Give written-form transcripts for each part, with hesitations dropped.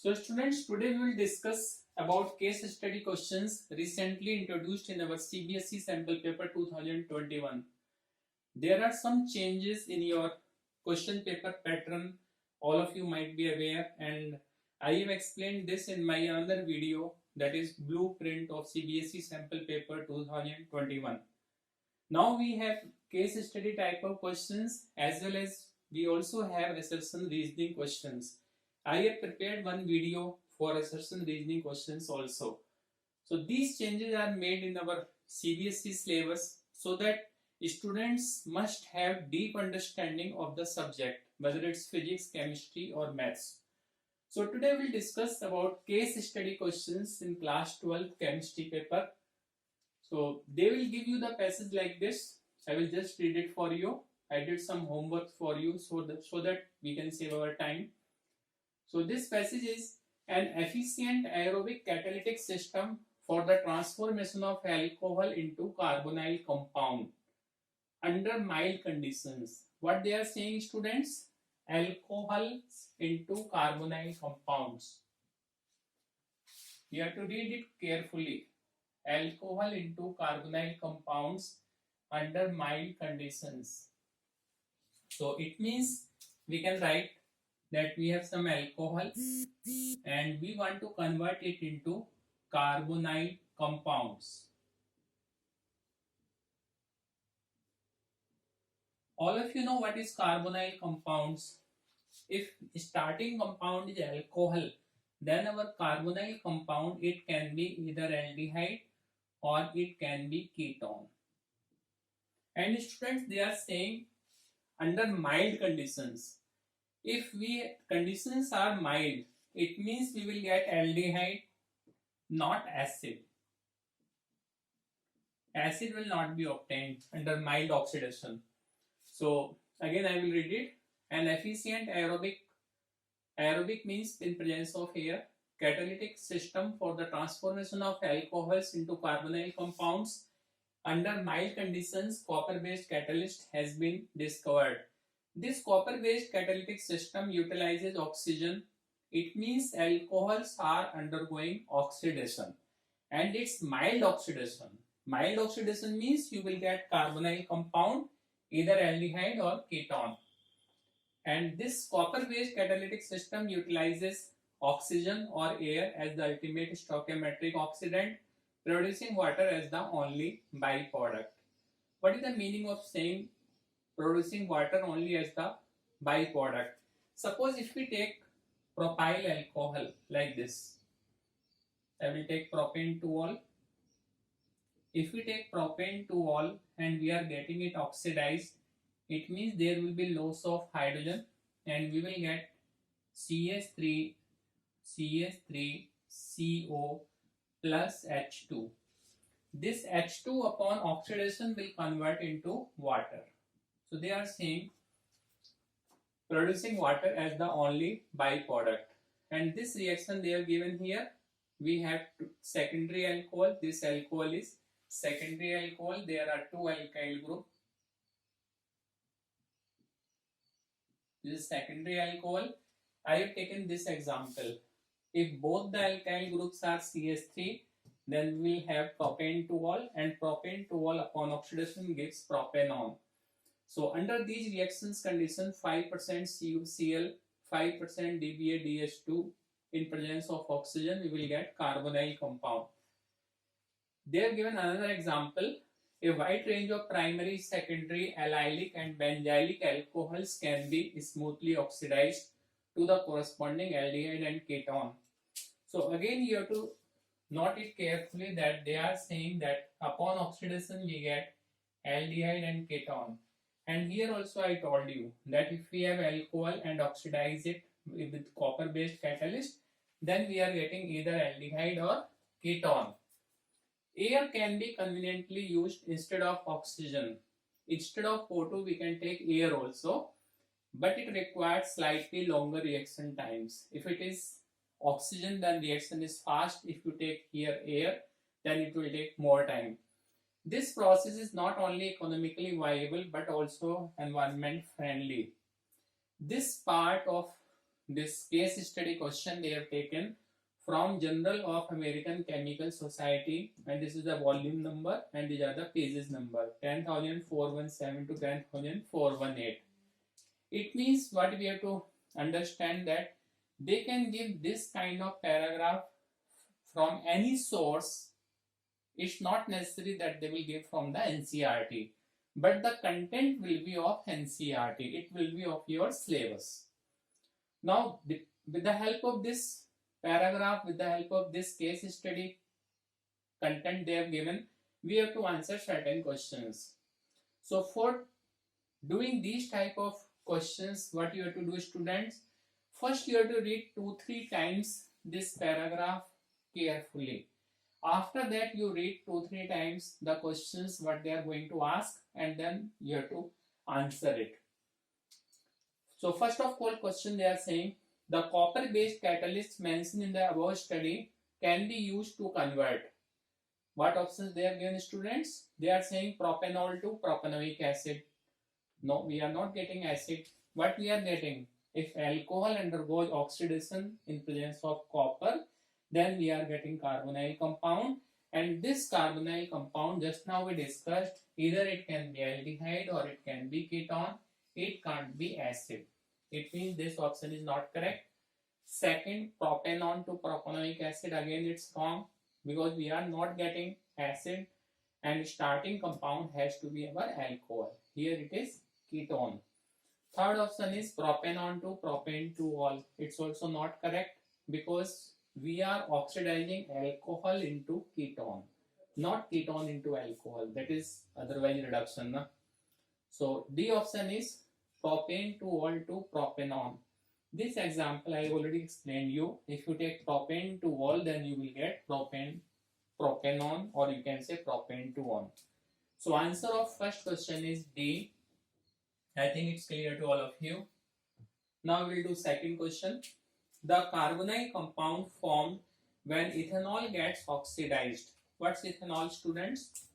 So students, today we will discuss about case study questions recently introduced in our CBSE sample paper 2021. There are some changes in your question paper pattern. All of you might be aware, and I have explained this in my another video, that is blueprint of CBSE sample paper 2021. Now we have case study type of questions, as well as we also have assertion reasoning questions. I have prepared one video for assertion reasoning questions also. So these changes are made in our CBSE syllabus so that students must have deep understanding of the subject, whether it's physics, chemistry or maths. So today we'll discuss about case study questions in class 12 chemistry paper. So they will give you the passage like this. I will just read it for you. I did some homework for you so that we can save our time. So this passage is an efficient aerobic catalytic system for the transformation of alcohol into carbonyl compound under mild conditions. What they are saying, students? Alcohols into carbonyl compounds. You have to read it carefully. Alcohol into carbonyl compounds under mild conditions. So it means we can write that we have some alcohol and we want to convert it into carbonyl compounds. All of you know what is carbonyl compounds. If starting compound is alcohol, then our carbonyl compound, it can be either aldehyde or it can be ketone. And students, they are saying under mild conditions. If conditions are mild, it means we will get aldehyde, not acid. Acid will not be obtained under mild oxidation. So again I will read it. An efficient aerobic means in presence of air, catalytic system for the transformation of alcohols into carbonyl compounds under mild conditions, copper-based catalyst has been discovered. This copper-based catalytic system utilizes oxygen. It means alcohols are undergoing oxidation, and it's mild oxidation. Mild oxidation means you will get carbonyl compound, either aldehyde or ketone. And this copper-based catalytic system utilizes oxygen or air as the ultimate stoichiometric oxidant, producing water as the only byproduct. What is the meaning of saying producing water only as the byproduct? Suppose if we take propyl alcohol like this, I will take propane 2-ol. If we take propane 2-ol and we are getting it oxidized, it means there will be loss of hydrogen and we will get CH3CO plus H2. This H2 upon oxidation will convert into water. So they are saying producing water as the only byproduct. And this reaction they have given here, we have secondary alcohol. This alcohol is secondary alcohol. There are two alkyl group. This is secondary alcohol. I have taken this example. If both the alkyl groups are CH3, then we will have propane 2-ol, and propane 2-ol upon oxidation gives propanone. So under these reactions condition, 5% CuCl, 5% DBaDH2 in presence of oxygen, we will get carbonyl compound. They have given another example. A wide range of primary, secondary, allylic and benzylic alcohols can be smoothly oxidized to the corresponding aldehyde and ketone. So again you have to note it carefully that they are saying that upon oxidation we get aldehyde and ketone. And here also I told you that if we have alcohol and oxidize it with copper based catalyst, then we are getting either aldehyde or ketone. Air can be conveniently used instead of oxygen. Instead of O2 we can take air also, but it requires slightly longer reaction times. If it is oxygen, then reaction is fast. If you take here air, then it will take more time. This process is not only economically viable but also environment friendly. This part of this case study question they have taken from Journal of American Chemical Society, and this is the volume number and these are the pages number 10,417 to 10,418. It means what we have to understand that they can give this kind of paragraph from any source. It's not necessary that they will give from the NCERT, but the content will be of NCERT. It will be of your syllabus. Now, with the help of this paragraph, with the help of this case study content they have given, we have to answer certain questions. So for doing these type of questions, what you have to do, students, first you have to read 2-3 times this paragraph carefully. After that you read 2-3 times the questions what they are going to ask, and then you have to answer it. So first of all question they are saying, the copper based catalysts mentioned in the above study can be used to convert. What options they have given, students? They are saying propanol to propanoic acid. No, we are not getting acid. What we are getting? If alcohol undergoes oxidation in presence of copper, then we are getting carbonyl compound, and this carbonyl compound just now we discussed, either it can be aldehyde or it can be ketone. It can't be acid. It means this option is not correct. Second, propanol to propanoic acid, again it's wrong because we are not getting acid and starting compound has to be our alcohol. Here it is ketone. Third option is propanol to propane-2-ol. It's also not correct because we are oxidizing alcohol into ketone, not ketone into alcohol. That is otherwise reduction. Na? So D option is propane-2-ol to propanol. This example I already explained you. If you take propane-2-ol, then you will get propanol, or you can say propane-2-ol. So answer of first question is D. I think it's clear to all of you. Now we'll do second question. The carbonyl compound formed when ethanol gets oxidized. What's ethanol, students?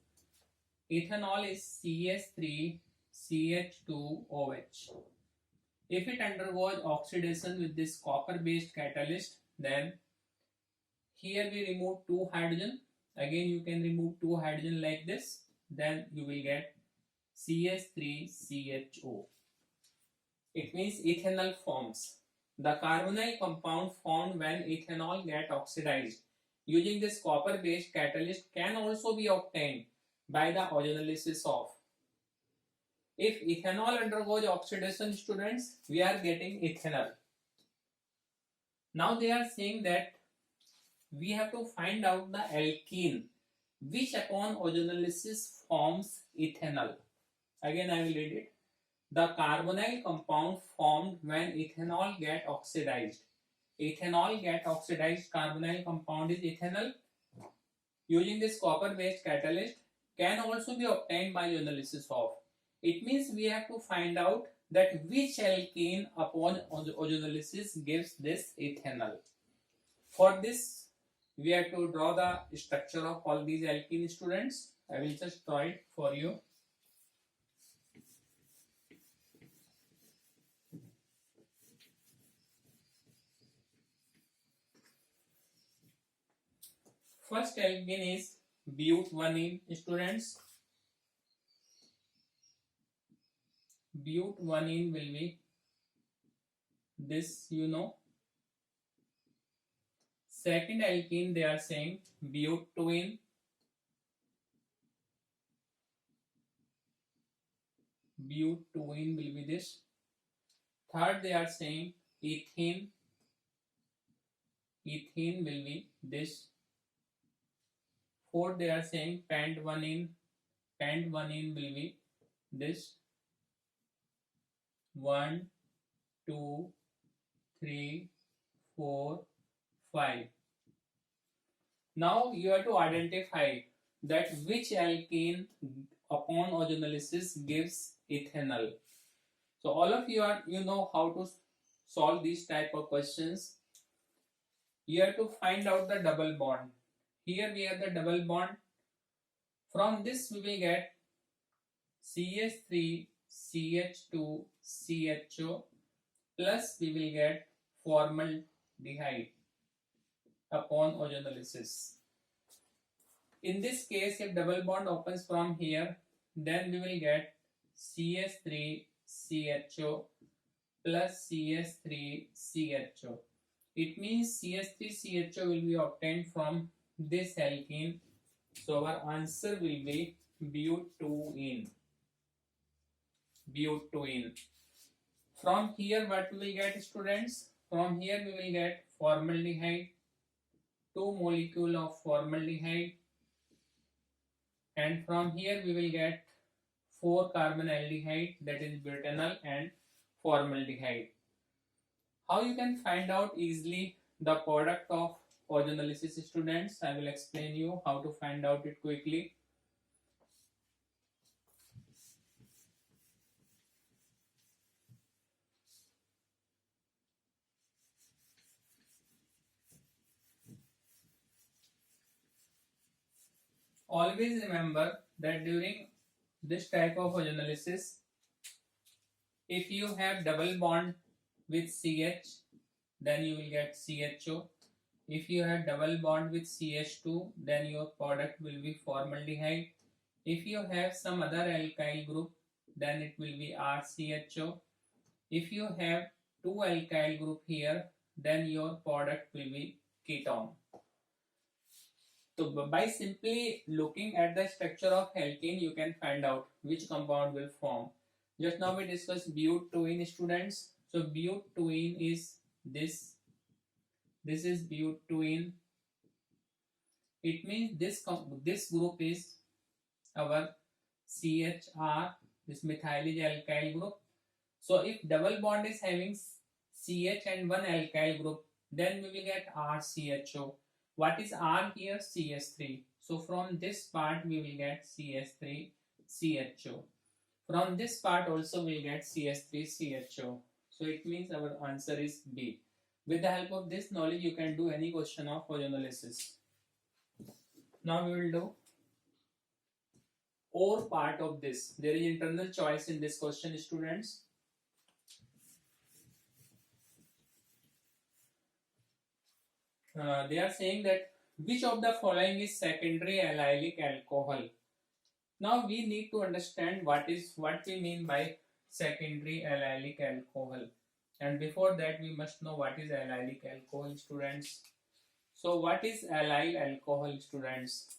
Ethanol is CH3CH2OH. If it undergoes oxidation with this copper based catalyst, then here we remove 2 hydrogen. Again you can remove 2 hydrogen like this, then you will get CH3CHO. It means ethanol forms. The carbonyl compound formed when ethanol gets oxidized using this copper based catalyst can also be obtained by the ozonolysis of. If ethanol undergoes oxidation, students, we are getting ethanol. Now they are saying that we have to find out the alkene which upon ozonolysis forms ethanol. Again I will read it. The carbonyl compound formed when ethanol gets oxidized. Ethanol gets oxidized, carbonyl compound is ethanol. Using this copper based catalyst can also be obtained by ozonolysis of. It means we have to find out that which alkene upon ozonolysis gives this ethanol. For this, we have to draw the structure of all these alkene, students. I will just draw it for you. First alkene is butadiene, students. Butadiene will be this, you know. Second alkene they are saying butene. Butene will be this. Third they are saying ethene. Ethene will be this. Fourth they are saying pentvanene. Pentvanene will be this. 1, 2, 3, 4, 5. Now you have to identify that which alkene upon ozonolysis gives ethanol. So all of you know how to solve these type of questions. You have to find out the double bond. Here we have the double bond. From this we will get CH3CH2CHO plus we will get formaldehyde upon ozonolysis. In this case, if double bond opens from here, then we will get CH3CHO plus CH3CHO. It means CH3CHO will be obtained from this alkene. So our answer will be butene. Butene. From here, what we will get, students? From here we will get formaldehyde, 2 molecule of formaldehyde, and from here we will get 4 carbon aldehyde, that is butanol and formaldehyde. How you can find out easily the product of ozonolysis, students? I will explain you how to find out it quickly. Always remember that during this type of ozonolysis, if you have double bond with CH, then you will get CHO. If you have double bond with CH2, then your product will be formaldehyde. If you have some other alkyl group, then it will be RCHO. If you have 2 alkyl group here, then your product will be ketone. So by simply looking at the structure of alkene, you can find out which compound will form. Just now we discussed butene, students. So butene is this. This is butene. It means this group is our CHR. This methyl is alkyl group. So if double bond is having CH and 1 alkyl group, then we will get RCHO. What is R here? CH3. So from this part we will get CH3CHO. From this part also we will get CH3CHO. So it means our answer is B. With the help of this knowledge, you can do any question of ozonolysis. Now we will do or part of this. There is internal choice in this question, students. They are saying that which of the following is secondary allylic alcohol. Now we need to understand what we mean by secondary allylic alcohol, and before that we must know what is allylic alcohol, students. So what is allyl alcohol, students?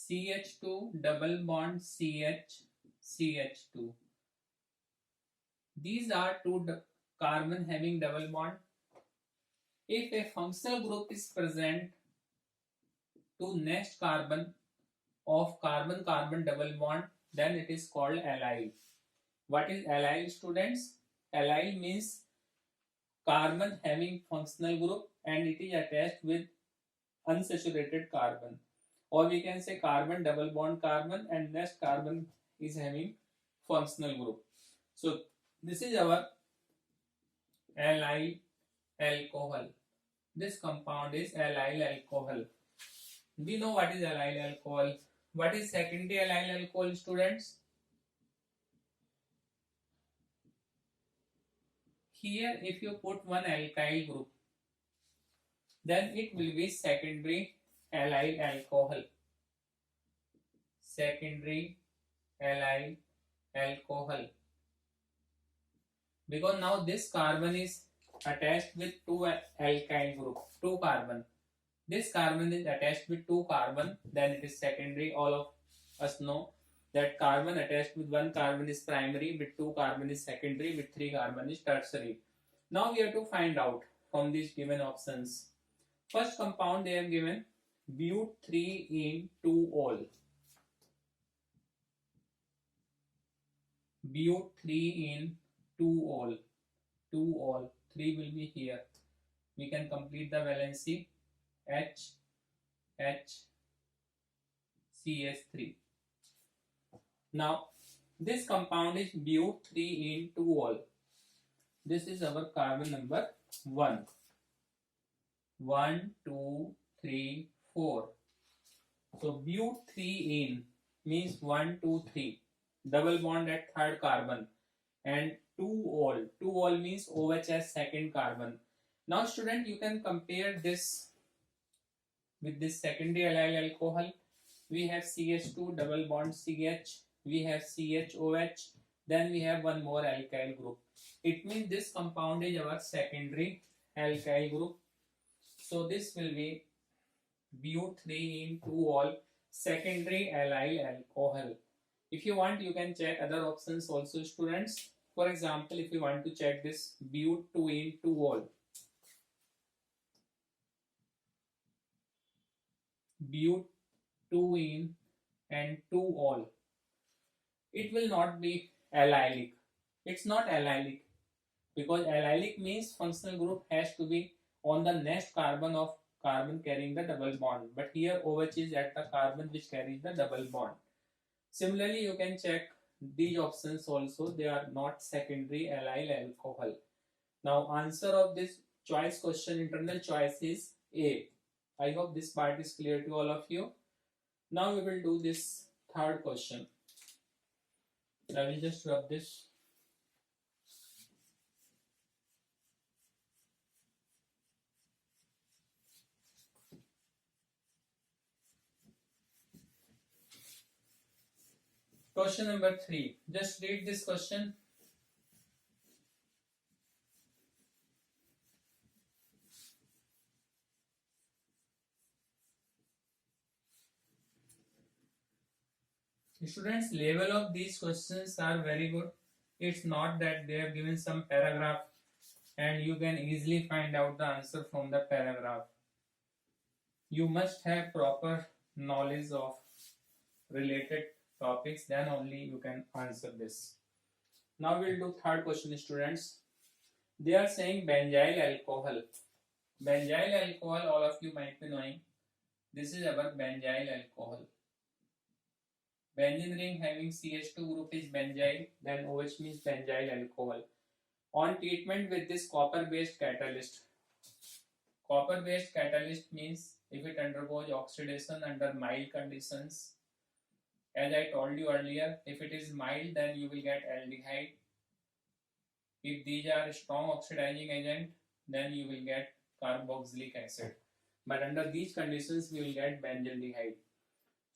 CH2 double bond CH CH2. These are 2 carbon having double bond. If a functional group is present to next carbon of carbon-carbon double bond, then it is called allyl. What is allyl, students? Allyl means carbon having functional group and it is attached with unsaturated carbon, or we can say carbon double bond carbon and next carbon is having functional group. So this is our allyl alcohol. This compound is allyl alcohol. We know what is allyl alcohol. What is secondary allyl alcohol, students? Here if you put 1 alkyl group, then it will be secondary allyl alcohol. Secondary allyl alcohol. Because now this carbon is attached with 2 alkyl group, 2 carbon. This carbon is attached with 2 carbon, then it is secondary. All of us know that carbon attached with 1 carbon is primary, with 2 carbon is secondary, with 3 carbon is tertiary. Now we have to find out from these given options. First compound they have given but3-in-2-ol. but3-in-2-ol. 2-ol. 3 will be here. We can complete the valency. H, H, CH3. Now this compound is but3-in-2-ol. This is our carbon number 1. 1, 2, 3, 4. So but3-in means 1, 2, 3. Double bond at 3rd carbon. and 2-ol. 2-ol means OH as second carbon. Now student, you can compare this with this secondary allyl alcohol. We have CH2 double bond CH, we have CHOH, then we have one more alkyl group. It means this compound is our secondary alkyl group. So this will be but3 in 2-ol secondary allyl alcohol. If you want, you can check other options also, students. For example, if you want to check this but2 in 2-ol, but2 in and 2-ol, it will not be allylic. It's not allylic because allylic means functional group has to be on the next carbon of carbon carrying the double bond, but here OH is at the carbon which carries the double bond. Similarly, you can check these options also, they are not secondary allyl alcohol. Now answer of this choice question, internal choice, is A. I hope this part is clear to all of you. Now we will do this third question. I will just rub this. Question number 3. Just read this question. Students, level of these questions are very good. It's not that they have given some paragraph and you can easily find out the answer from the paragraph. You must have proper knowledge of related topics, then only you can answer this. Now we'll do third question, students. They are saying benzyl alcohol. Benzyl alcohol, all of you might be knowing. This is our benzyl alcohol. Benzene ring having CH2 group is benzyl, then OH means benzyl alcohol. On treatment with this copper based catalyst. Copper based catalyst means if it undergoes oxidation under mild conditions. As I told you earlier, if it is mild, then you will get aldehyde. If these are strong oxidizing agent, then you will get carboxylic acid. But under these conditions, we will get benzaldehyde.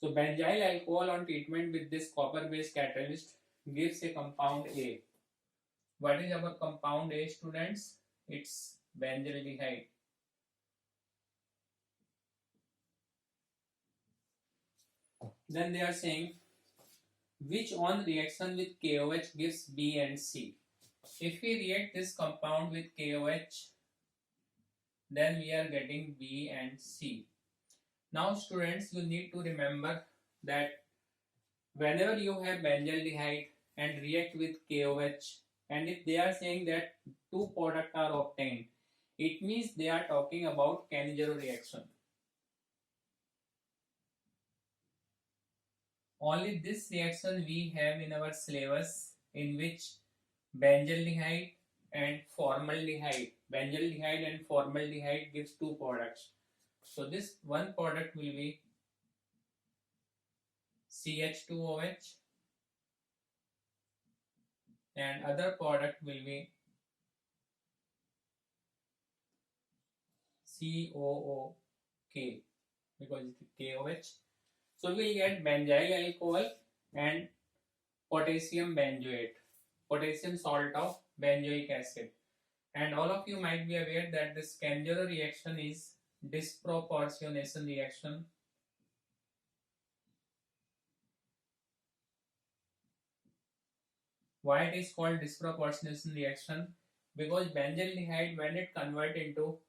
So benzyl alcohol on treatment with this copper based catalyst gives a compound A. What is our compound A, students? It's benzaldehyde. Then they are saying which on reaction with KOH gives B and C. If we react this compound with KOH, then we are getting B and C. Now students, you need to remember that whenever you have benzaldehyde and react with KOH, and if they are saying that two products are obtained, it means they are talking about Cannizzaro reaction. Only this reaction we have in our syllabus, in which benzaldehyde and formaldehyde, benzaldehyde and formaldehyde gives two products. So this one product will be CH2OH and other product will be COOK because it's KOH. So we will get benzyl alcohol and potassium benzoate, potassium salt of benzoic acid. And all of you might be aware that this Cannizzaro reaction is disproportionation reaction. Why it is called disproportionation reaction? Because benzaldehyde, when it converts into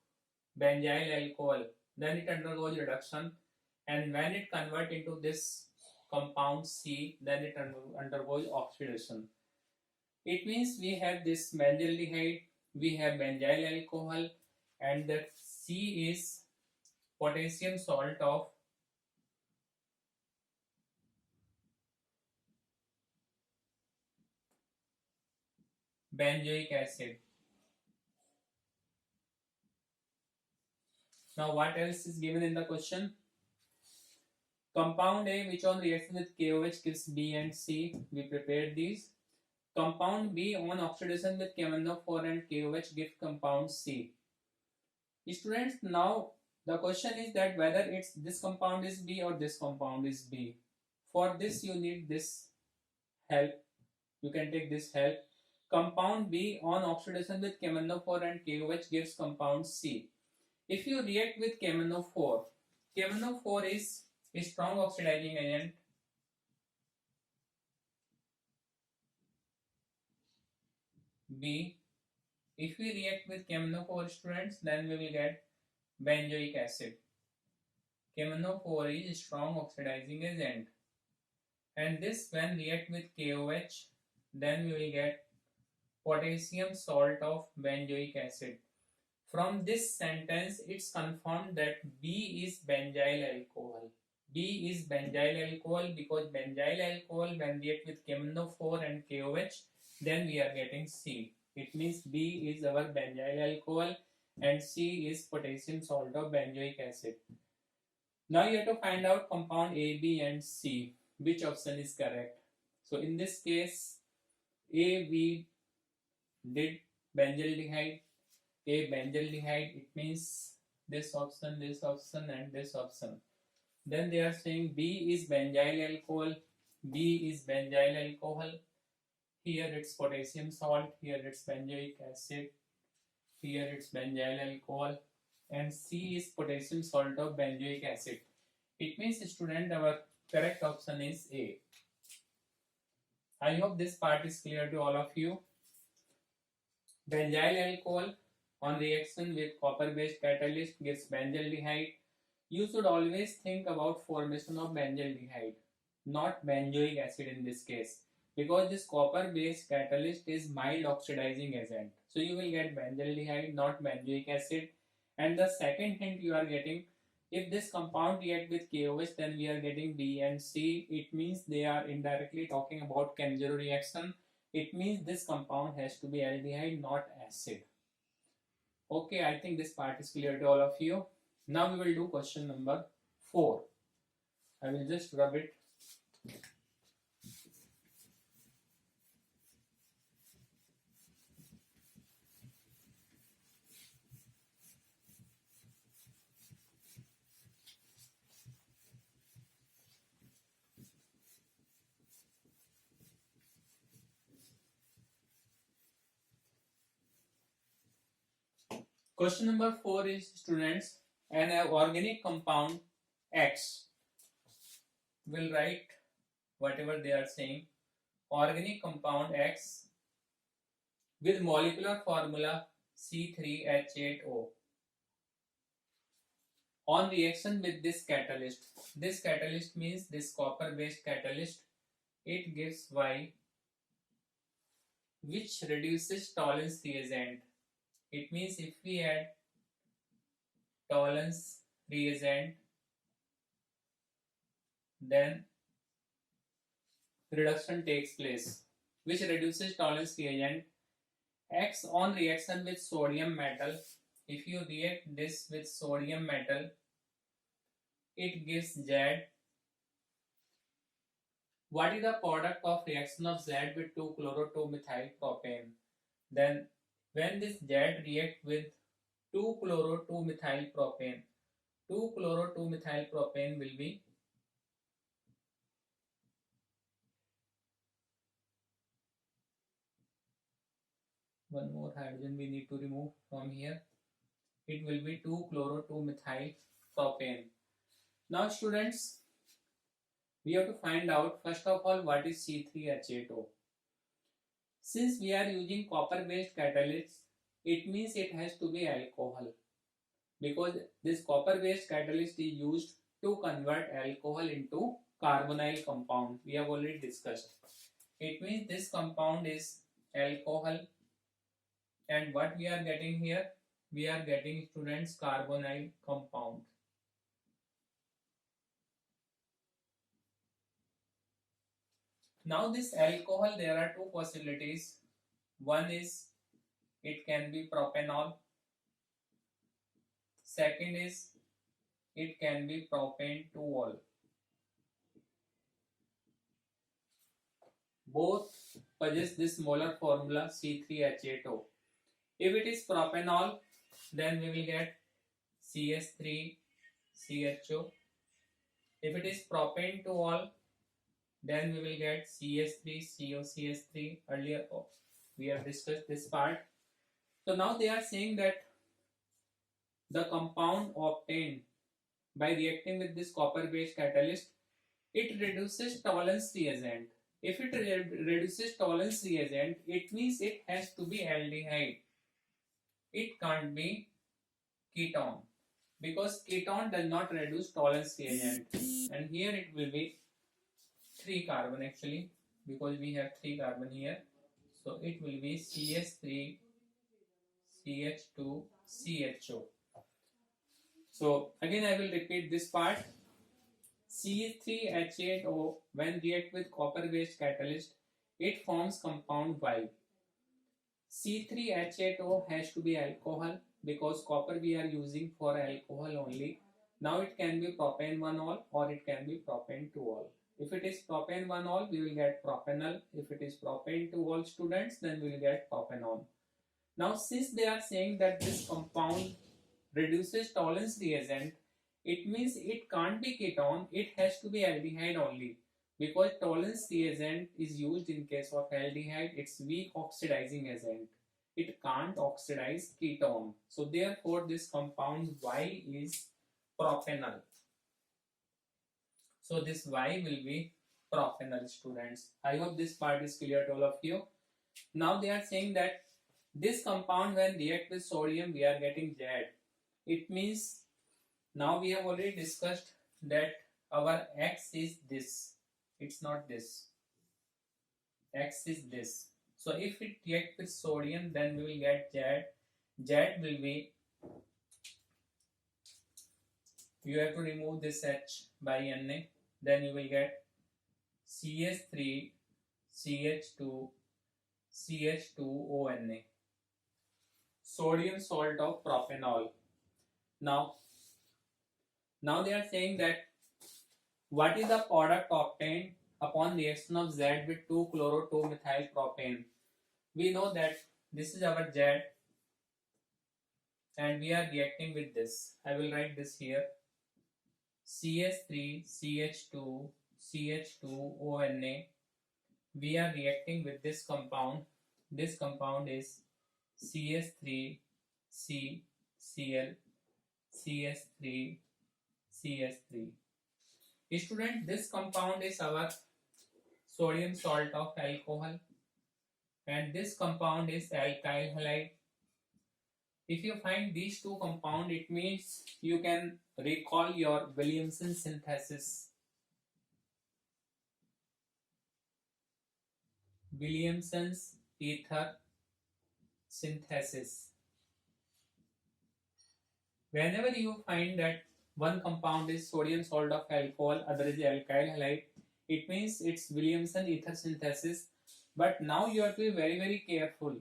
benzyl alcohol, then it undergoes reduction, and when it converts into this compound C, then it undergoes oxidation. It means we have this benzaldehyde, we have benzyl alcohol, and the C is potassium salt of benzoic acid. Now what else is given in the question? Compound A which on reaction with KOH gives B and C. We prepared these. Compound B on oxidation with KMnO4 and KOH give compound C. Students, now the question is that whether it's this compound is B or this compound is B. For this you need this help. You can take this help. Compound B on oxidation with KMnO4 and KOH gives compound C. If you react with KMnO4, KMnO4 is a strong oxidizing agent. B. If we react with KMnO4, students, then we will get benzoic acid. KMnO4 is strong oxidizing agent, and this when react with KOH, then we will get potassium salt of benzoic acid. From this sentence, it's confirmed that B is benzyl alcohol. B is benzyl alcohol because benzyl alcohol when react with KMnO4 and KOH, then we are getting C. It means B is our benzyl alcohol and C is potassium salt of benzoic acid. Now you have to find out compound A, B and C. Which option is correct? So in this case, A we did benzaldehyde. A benzaldehyde, it means this option and this option. Then they are saying B is benzyl alcohol. B is benzyl alcohol. Here it's potassium salt, here it's benzoic acid, here it's benzyl alcohol, and C is potassium salt of benzoic acid. It means, student, our correct option is A. I hope this part is clear to all of you. Benzyl alcohol on reaction with copper-based catalyst gives benzaldehyde. You should always think about formation of benzaldehyde, not benzoic acid in this case, because this copper-based catalyst is mild oxidizing agent. So you will get benzaldehyde, not benzoic acid. And the second hint you are getting, if this compound react with KOH, then we are getting B and C. It means they are indirectly talking about Cannizzaro reaction. It means this compound has to be aldehyde, not acid. Okay, I think this part is clear to all of you. Now we will do question number 4. I will just rub it. Question number 4 is, students, an organic compound X. Will write whatever they are saying. Organic compound X with molecular formula C3H8O. On reaction with this catalyst means this copper-based catalyst, it gives Y, which reduces Tollens reagent. It means if we add Tollens reagent, then reduction takes place, which reduces Tollens reagent. X on reaction with sodium metal. If you react this with sodium metal, it gives Z. What is the product of reaction of Z with 2-chloro-2-methyl-propane? Then when this Z react with 2-chloro-2-methyl-propane, 2-chloro-2-methyl-propane will be one more hydrogen we need to remove from here. It will be 2-chloro-2-methyl-propane. Now students, we have to find out first of all what is C3H8O. Since we are using copper-based catalyst, it means it has to be alcohol, because this copper-based catalyst is used to convert alcohol into carbonyl compound. We have already discussed. It means this compound is alcohol, and what we are getting here? We are getting, students, carbonyl compound. Now this alcohol, there are two possibilities. One is it can be propanol. Second is it can be propane 2-ol. both possess this molar formula C3H8O. If it is propanol, then we will get CS3CHO. If it is propane to all, then we will get CS3COCS3. Earlier we have discussed this part. So now they are saying that the compound obtained by reacting with this copper-based catalyst, it reduces Tollens reagent. If it reduces Tollens reagent, it means it has to be aldehyde. It can't be ketone, because ketone does not reduce Tollens reagent. And here it will be 3 carbon actually, because we have 3 carbon here. So it will be CS3CH2CHO. So again I will repeat this part. C3H8O, when react with copper-based catalyst, it forms compound Y. C3H8O has to be alcohol, because copper we are using for alcohol only. Now it can be propane 1-ol or it can be propane 2-ol. If it is propane 1-ol, we will get propanol. If it is propane 2-ol, students, then we will get propanol. Now since they are saying that this compound reduces Tollens reagent, it means it can't be ketone, it has to be aldehyde only, because Tollens reagent is used in case of aldehyde. It's weak oxidizing agent, it can't oxidize ketone. So therefore this compound Y is propanol. So this Y will be propanol, students. I hope this part is clear to all of you. Now they are saying that this compound when react with sodium, we are getting Z. It means now we have already discussed that our X is this. It's not this. X is this. So if it react with sodium, then we will get Z. Z will be, you have to remove this H by Na. Then you will get CS3CH2CH2ONa. Sodium salt of propanol. Now they are saying that what is the product obtained upon reaction of Z with 2-chloro-2-methyl-propane. We know that this is our Z and we are reacting with this. I will write this here. CS3CH2CH2ONa. We are reacting with this compound. This compound is CS3CCl CS3. Student, this compound is our sodium salt of alcohol and this compound is alkyl halide. If you find these two compounds, it means you can recall your Williamson synthesis. Williamson's ether synthesis. Whenever you find that one compound is sodium salt of alcohol, other is alkyl halide, it means it's Williamson ether synthesis. But now you have to be very, very careful.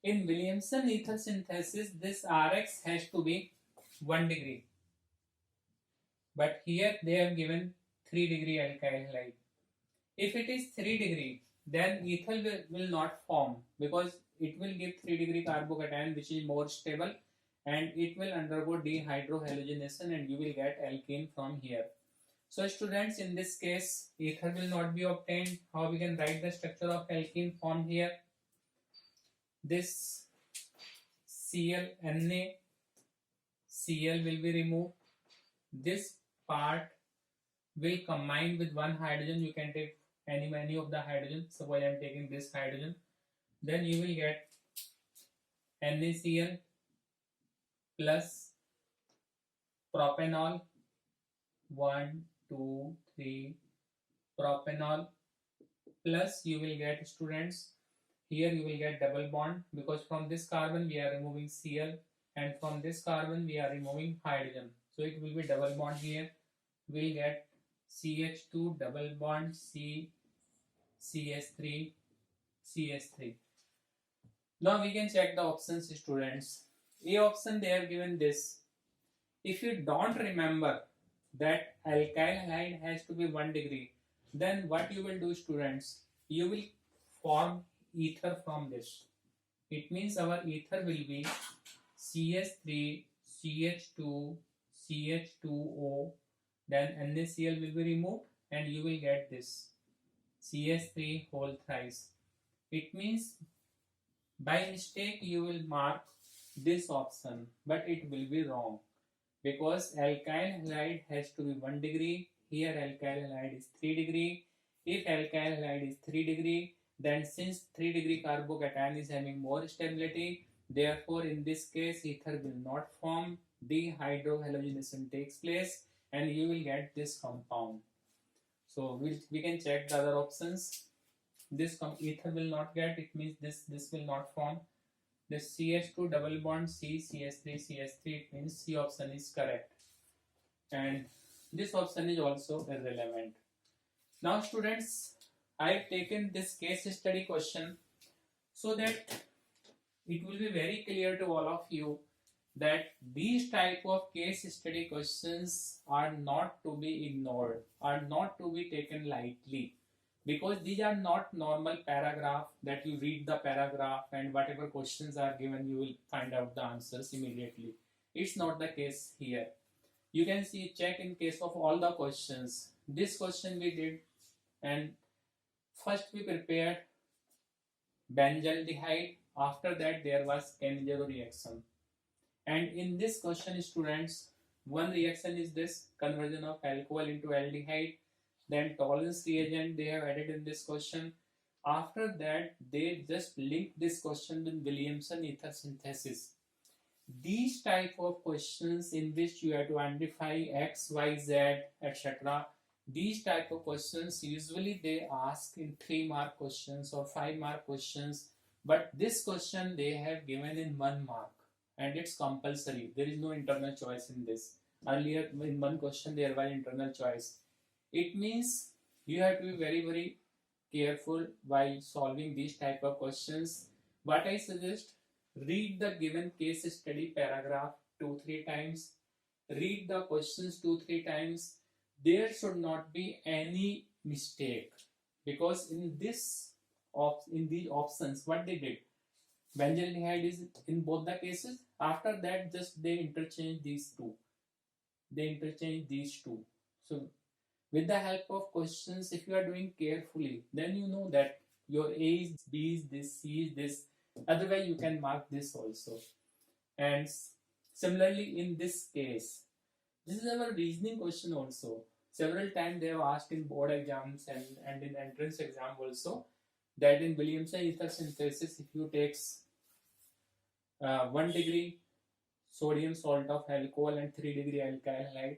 In Williamson ether synthesis, this Rx has to be 1 degree. But here they have given 3 degree alkyl halide. If it is 3 degree, then ethyl will not form, because it will give 3 degree carbocation, which is more stable, and it will undergo dehydrohalogenation and you will get alkene from here. So students, in this case ether will not be obtained. How we can write the structure of alkene formed here? This Cl Na, Cl will be removed. This part will combine with one hydrogen. You can take any of the hydrogen. Suppose I am taking this hydrogen. Then you will get NaCl plus propanol, 1, 2, 3, propanol, plus you will get, students, here you will get double bond, because from this carbon we are removing Cl and from this carbon we are removing hydrogen. So it will be double bond here. We will get CH2 double bond CS3. Now we can check the options, students. A option, they have given this. If you don't remember that alkyl halide has to be 1 degree, then what you will do, students? you will form ether from this. It means our ether will be CH3, CH2, CH2O, then NaCl will be removed and you will get this CH3 whole thrice. It means by mistake you will mark this option, but it will be wrong because alkyl halide has to be 1 degree. Here alkyl halide is 3 degree. If alkyl halide is 3 degree, then since 3 degree carbocation is having more stability, therefore in this case ether will not form, dehydrohalogenation takes place and you will get this compound. So we can check the other options. This ether will not get, it means this will not form. This CH2 double bond C, CH3, CH3, it means C option is correct. And this option is also irrelevant. Now students, I have taken this case study question so that it will be very clear to all of you that these type of case study questions are not to be ignored, are not to be taken lightly, because these are not normal paragraph that you read the paragraph and whatever questions are given you will find out the answers immediately. It's not the case here. You can see, check in case of all the questions. This question we did, and first we prepared benzaldehyde, after that there was Cannizzaro reaction. And in this question students, one reaction is this conversion of alcohol into aldehyde, then tolerance reagent they have added in this question. After that they just link this question with Williamson ether synthesis. These type of questions in which you have to identify X, Y, Z, etc. These type of questions usually they ask in 3-mark questions or 5-mark questions, but this question they have given in 1 mark and it's compulsory. There is no internal choice in this. Earlier in one question there was internal choice. It means you have to be very, very careful while solving these type of questions. What I suggest, read the given case study paragraph 2-3 times, read the questions 2-3 times. There should not be any mistake, because in these options what they did, benzaldehyde is in both the cases. After that just they interchange these two. So with the help of questions, if you are doing carefully, then you know that your A is B is this, C is this. Otherwise you can mark this also. And similarly in this case, this is our reasoning question also. Several times they have asked in board exams and in entrance exam also, that in Williamson ether synthesis, if you take 1 degree sodium salt of alcohol and 3 degree alkyl halide,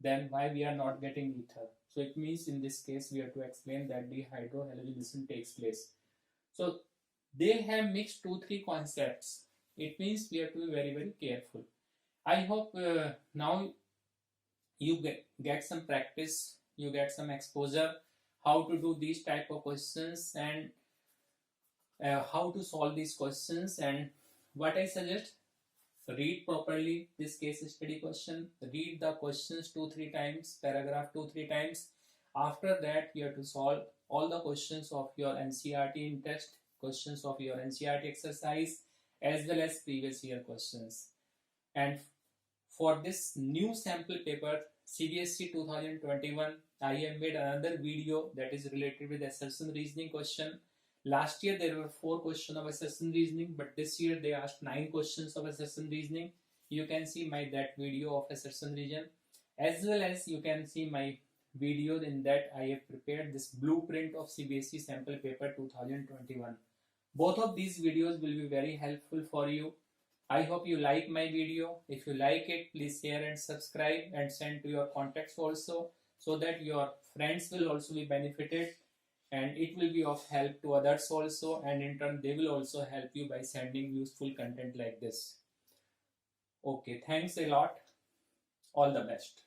then why we are not getting ether? So it means in this case we have to explain that dehydrohalogenation takes place. So they have mixed 2-3 concepts. It means we have to be very, very careful. I hope now you get some practice, you get some exposure how to do these type of questions and how to solve these questions. And what I suggest, read properly this case study question, read the questions 2-3 times, paragraph 2-3 times. After that you have to solve all the questions of your NCERT in test, questions of your NCERT exercise, as well as previous year questions. And for this new sample paper CBSE 2021, I have made another video that is related with assertion reasoning question. Last year there were 4 questions of assertion reasoning, but this year they asked 9 questions of assertion reasoning. You can see that video of assertion reason, as well as you can see my video in that I have prepared this blueprint of CBSE sample paper 2021. Both of these videos will be very helpful for you. I hope you like my video. If you like it, please share and subscribe and send to your contacts also, so that your friends will also be benefited and it will be of help to others also, and in turn they will also help you by sending useful content like this. Okay, thanks a lot. All the best.